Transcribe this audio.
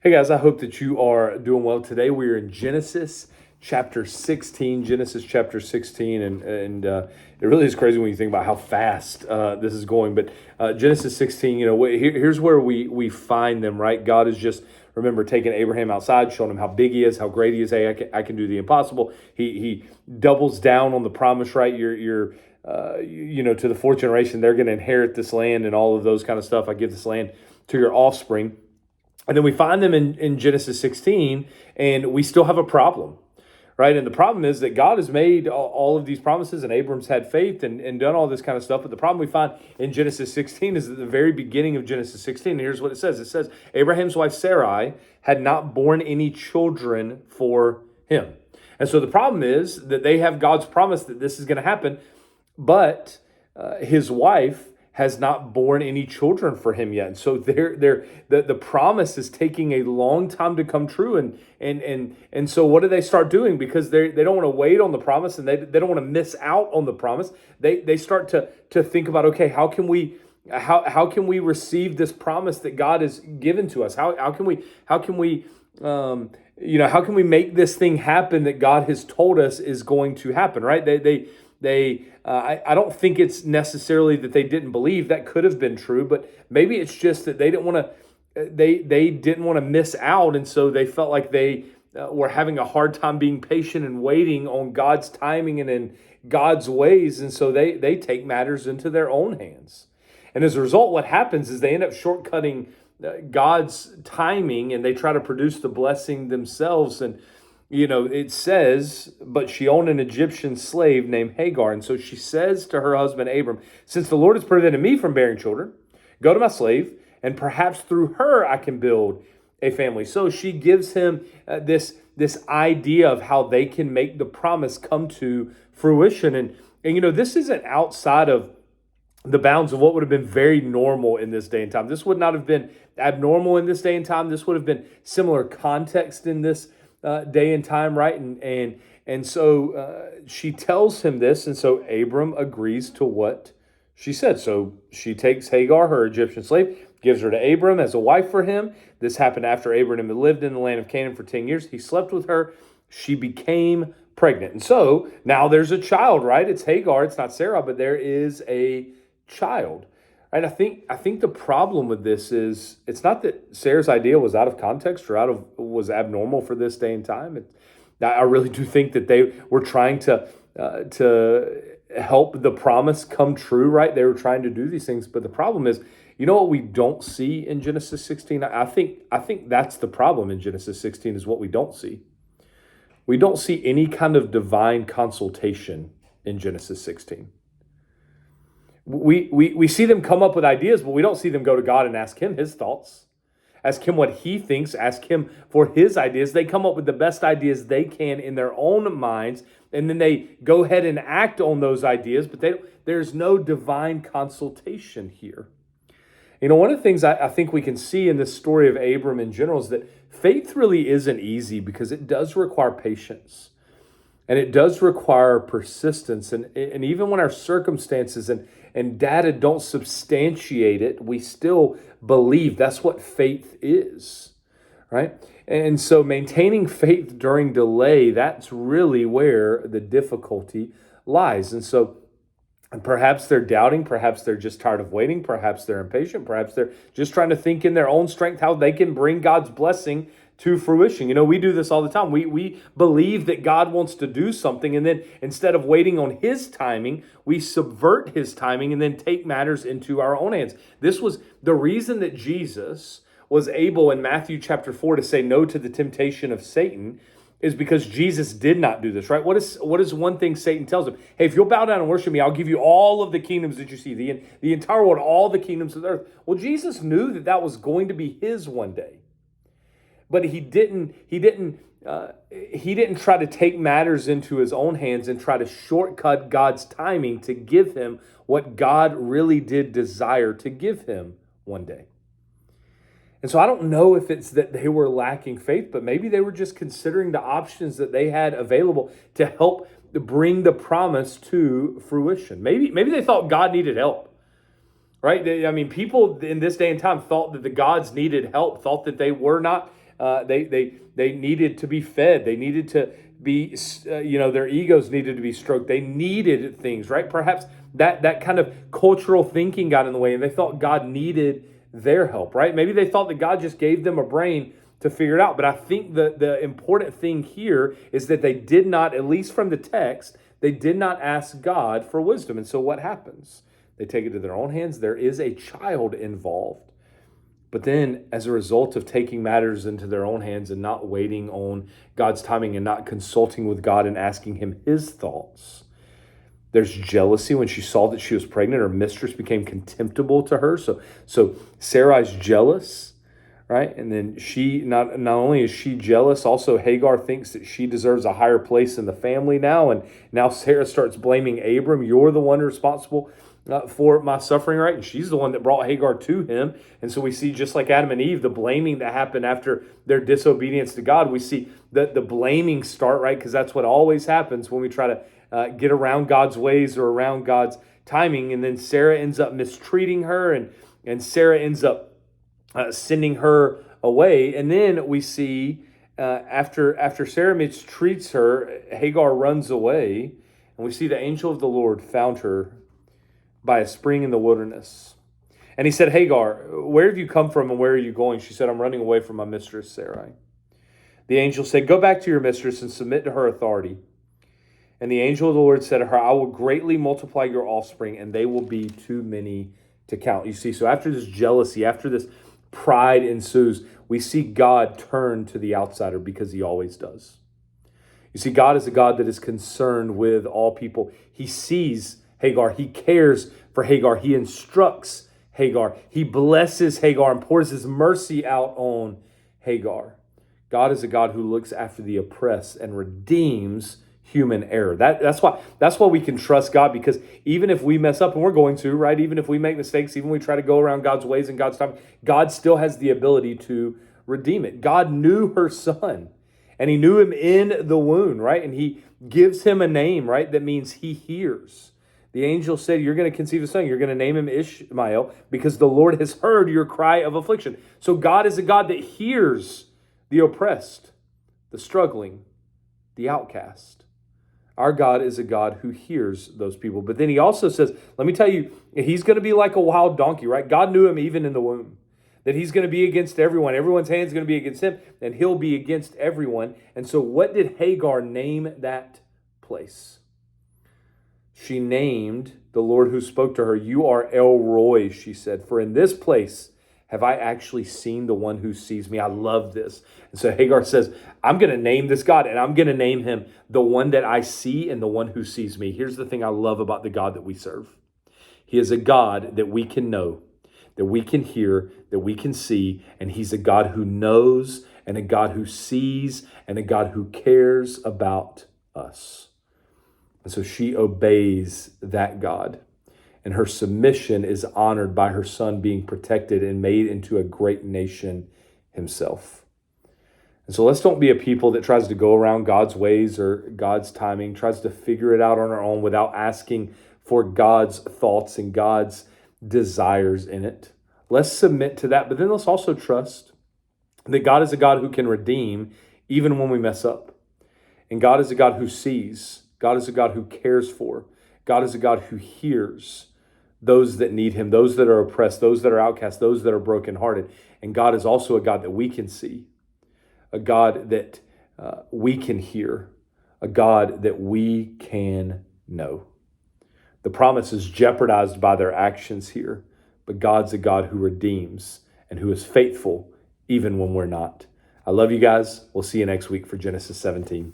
Hey guys, I hope that you are doing well today. We are in Genesis chapter 16, Genesis chapter 16, and it really is crazy when you think about how fast this is going. But Genesis 16, here's where we find them, right? God is just, remember, taking Abraham outside, showing him how big he is, how great he is. Hey, I can do the impossible. He doubles down on the promise, right? To the fourth generation, they're going to inherit this land and all of those kind of stuff. I give this land to your offspring. And then we find them in Genesis 16, and we still have a problem, right? And the problem is that God has made all of these promises, and Abram's had faith and done all this kind of stuff. But the problem we find in Genesis 16 is at the very beginning of Genesis 16. And here's what it says. It says, Abraham's wife Sarai had not borne any children for him. And so the problem is that they have God's promise that this is going to happen, but his wife has not borne any children for him yet. And so the promise is taking a long time to come true. And so what do they start doing? Because they don't want to wait on the promise, and they don't want to miss out on the promise. They start to think about, okay, how can we receive this promise that God has given to us? How can we make this thing happen that God has told us is going to happen, right? I don't think it's necessarily that they didn't believe. That could have been true, but maybe it's just that they didn't want to miss out, and so they felt like they were having a hard time being patient and waiting on God's timing and in God's ways, and so they take matters into their own hands. And as a result, what happens is they end up shortcutting God's timing, and they try to produce the blessing themselves. And it says, but she owned an Egyptian slave named Hagar. And so she says to her husband, Abram, since the Lord has prevented me from bearing children, go to my slave, and perhaps through her I can build a family. So she gives him this idea of how they can make the promise come to fruition. And this isn't outside of the bounds of what would have been very normal in this day and time. This would not have been abnormal in this day and time. This would have been similar context in this day and time, right? And so she tells him this, and so Abram agrees to what she said. So she takes Hagar, her Egyptian slave, gives her to Abram as a wife for him. This happened after Abraham had lived in the land of Canaan for 10 years. He slept with her. She became pregnant. And so now there's a child, right? It's Hagar, it's not Sarah, but there is a child. Right? I think the problem with this is it's not that Sarah's idea was out of context or was abnormal for this day and time. I really do think that they were trying to help the promise come true. Right? They were trying to do these things, but the problem is, what we don't see in Genesis 16. I think that's the problem in Genesis 16 is what we don't see. We don't see any kind of divine consultation in Genesis 16. We see them come up with ideas, but we don't see them go to God and ask him his thoughts, ask him what he thinks, ask him for his ideas. They come up with the best ideas they can in their own minds, and then they go ahead and act on those ideas, but there's no divine consultation here. One of the things I think we can see in this story of Abram in general is that faith really isn't easy because it does require patience. And it does require persistence. And even when our circumstances and data don't substantiate it, we still believe. That's what faith is, right? And so maintaining faith during delay, that's really where the difficulty lies. And so perhaps they're doubting, perhaps they're just tired of waiting, perhaps they're impatient, perhaps they're just trying to think in their own strength how they can bring God's blessing to fruition. We do this all the time. We believe that God wants to do something, and then instead of waiting on his timing, we subvert his timing and then take matters into our own hands. This was the reason that Jesus was able in Matthew chapter 4 to say no to the temptation of Satan, is because Jesus did not do this, right? What is one thing Satan tells him? Hey, if you'll bow down and worship me, I'll give you all of the kingdoms that you see, the entire world, all the kingdoms of the earth. Well, Jesus knew that was going to be his one day. But he didn't try to take matters into his own hands and try to shortcut God's timing to give him what God really did desire to give him one day. And so I don't know if it's that they were lacking faith, but maybe they were just considering the options that they had available to help bring the promise to fruition. Maybe they thought God needed help. Right? People in this day and time thought that the gods needed help, thought that they were not They needed to be fed. They needed to be, their egos needed to be stroked. They needed things, right? Perhaps that kind of cultural thinking got in the way, and they thought God needed their help, right? Maybe they thought that God just gave them a brain to figure it out. But I think the important thing here is that they did not, at least from the text, they did not ask God for wisdom. And so what happens? They take it to their own hands. There is a child involved. But then, as a result of taking matters into their own hands and not waiting on God's timing and not consulting with God and asking him his thoughts, there's jealousy. When she saw that she was pregnant, her mistress became contemptible to her. So Sarai's jealous, right? And then she, not only is she jealous, also Hagar thinks that she deserves a higher place in the family now. And now Sarah starts blaming Abram. You're the one responsible for my suffering, right? And she's the one that brought Hagar to him. And so we see, just like Adam and Eve, the blaming that happened after their disobedience to God. We see that the blaming start, right? Because that's what always happens when we try to get around God's ways or around God's timing. And then Sarah ends up mistreating her, and Sarah ends up sending her away. And then we see after Sarah mistreats her, Hagar runs away. And we see the angel of the Lord found her by a spring in the wilderness. And he said, Hagar, where have you come from and where are you going? She said, I'm running away from my mistress Sarai. The angel said, go back to your mistress and submit to her authority. And the angel of the Lord said to her, I will greatly multiply your offspring, and they will be too many to count. You see, so after this jealousy, after this pride ensues, we see God turn to the outsider, because he always does. You see, God is a God that is concerned with all people. He sees Hagar. He cares for Hagar. He instructs Hagar. He blesses Hagar and pours his mercy out on Hagar. God is a God who looks after the oppressed and redeems human error. That's why we can trust God, because even if we mess up, and we're going to, right? Even if we make mistakes, even if we try to go around God's ways and God's time, God still has the ability to redeem it. God knew her son, and he knew him in the womb, right? And he gives him a name, right? That means he hears. The angel said, you're going to conceive a son. You're going to name him Ishmael, because the Lord has heard your cry of affliction. So God is a God that hears the oppressed, the struggling, the outcast. Our God is a God who hears those people. But then he also says, let me tell you, he's going to be like a wild donkey, right? God knew him even in the womb, that he's going to be against everyone. Everyone's hand's going to be against him, and he'll be against everyone. And so what did Hagar name that place? She named the Lord who spoke to her, you are El Roi, she said, for in this place have I actually seen the one who sees me. I love this. And so Hagar says, I'm going to name this God, and I'm going to name him the one that I see and the one who sees me. Here's the thing I love about the God that we serve. He is a God that we can know, that we can hear, that we can see, and he's a God who knows, and a God who sees, and a God who cares about us. And so she obeys that God, and her submission is honored by her son being protected and made into a great nation himself. And so let's don't be a people that tries to go around God's ways or God's timing, tries to figure it out on our own without asking for God's thoughts and God's desires in it. Let's submit to that, but then let's also trust that God is a God who can redeem even when we mess up. And God is a God who sees. God is a God who cares for. God is a God who hears those that need him, those that are oppressed, those that are outcast, those that are brokenhearted. And God is also a God that we can see, a God that we can hear, a God that we can know. The promise is jeopardized by their actions here, but God's a God who redeems and who is faithful even when we're not. I love you guys. We'll see you next week for Genesis 17.